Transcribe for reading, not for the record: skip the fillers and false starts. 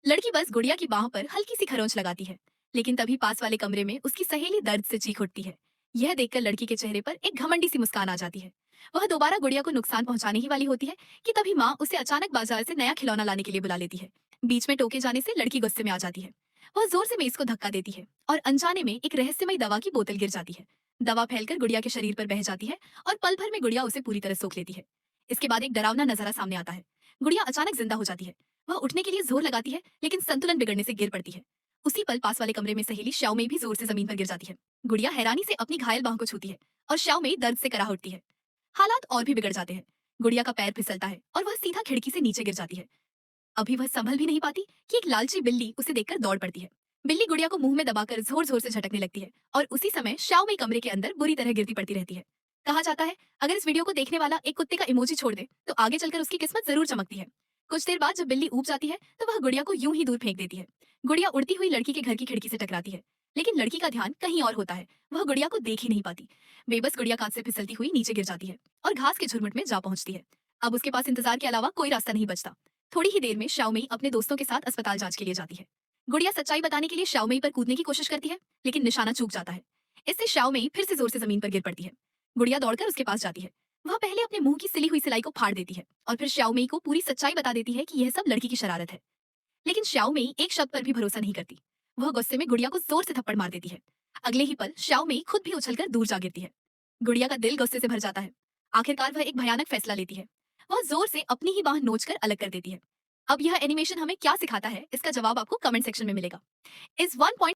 लड़की बस गुड़िया की बाह पर हल्की सी खरोंच लगाती है, लेकिन तभी पास वाले कमरे में उसकी सहेली दर्द से चीख उठती है। यह देखकर लड़की के चेहरे पर एक घमंडी सी मुस्कान आ जाती है। वह दोबारा गुड़िया को नुकसान पहुंचाने ही वाली होती है कि तभी माँ उसे अचानक बाजार से नया खिलौना लाने के लिए बुला लेती है। बीच में टोके जाने से लड़की गुस्से में आ जाती है। वह जोर से मेज को धक्का देती है और अनजाने में एक रहस्यमयी दवा की बोतल गिर जाती है। दवा फैलकर गुड़िया के शरीर पर बह जाती है और पल भर में गुड़िया उसे पूरी तरह सोख लेती है। इसके बाद एक डरावना नजारा सामने आता है। गुड़िया अचानक जिंदा हो जाती है। वह उठने के लिए जोर लगाती है, लेकिन संतुलन बिगड़ने से गिर पड़ती है। उसी पल पास वाले कमरे में सहेली श्याओमेई भी जोर से जमीन पर गिर जाती है। गुड़िया हैरानी से अपनी घायल बाह को छूती है और श्याओमेई दर्द से कराह उठती है। हालात और भी बिगड़ जाते हैं। गुड़िया का पैर फिसलता है और वह सीधा खिड़की से नीचे गिर जाती है। अभी वह संभल भी नहीं पाती कि एक लालची बिल्ली उसे देखकर दौड़ पड़ती है। बिल्ली गुड़िया को मुंह में दबाकर जोर जोर से झटकने लगती है और उसी समय श्याओमेई कमरे के अंदर बुरी तरह गिरती पड़ती रहती है। कहा जाता है, अगर इस वीडियो को देखने वाला एक कुत्ते का इमोजी छोड़ दे तो आगे चलकर उसकी किस्मत जरूर चमकती है। कुछ देर बाद जब बिल्ली ऊब जाती है तो वह गुड़िया को यूं ही दूर फेंक देती है। गुड़िया उड़ती हुई लड़की के घर की खिड़की से टकराती है, लेकिन लड़की का ध्यान कहीं और होता है। वह गुड़िया को देख ही नहीं पाती। बेबस गुड़िया कांच से फिसलती हुई नीचे गिर जाती है और घास के झुरमुट में जा पहुंचती है। अब उसके पास इंतजार के अलावा कोई रास्ता नहीं बचता। थोड़ी ही देर में श्याओमेई अपने दोस्तों के साथ अस्पताल जांच के लिए जाती है। गुड़िया सच्चाई बताने के लिए श्याओमेई पर कूदने की कोशिश करती है, लेकिन निशाना चूक जाता है। इससे श्याओमेई फिर से जोर से जमीन पर गिर पड़ती है। गुड़िया दौड़कर उसके पास जाती है। वह पहले अपने मुंह की सिली हुई सिलाई को फाड़ देती है और फिर श्याओमेई को पूरी सच्चाई बता देती है कि यह सब लड़की की शरारत है। लेकिन श्याओमेई एक शब्द पर भी भरोसा नहीं करती। वह गुस्से में गुड़िया को जोर से थप्पड़ मार देती है। अगले ही पल श्याओमेई खुद भी उछलकर दूर जा गिरती है। गुड़िया का दिल गुस्से से भर जाता है। आखिरकार वह एक भयानक फैसला लेती है। वह जोर से अपनी ही बाह नोचकर अलग कर देती है। अब यह एनिमेशन हमें क्या सिखाता है, इसका जवाब आपको कमेंट सेक्शन में मिलेगा। इस वन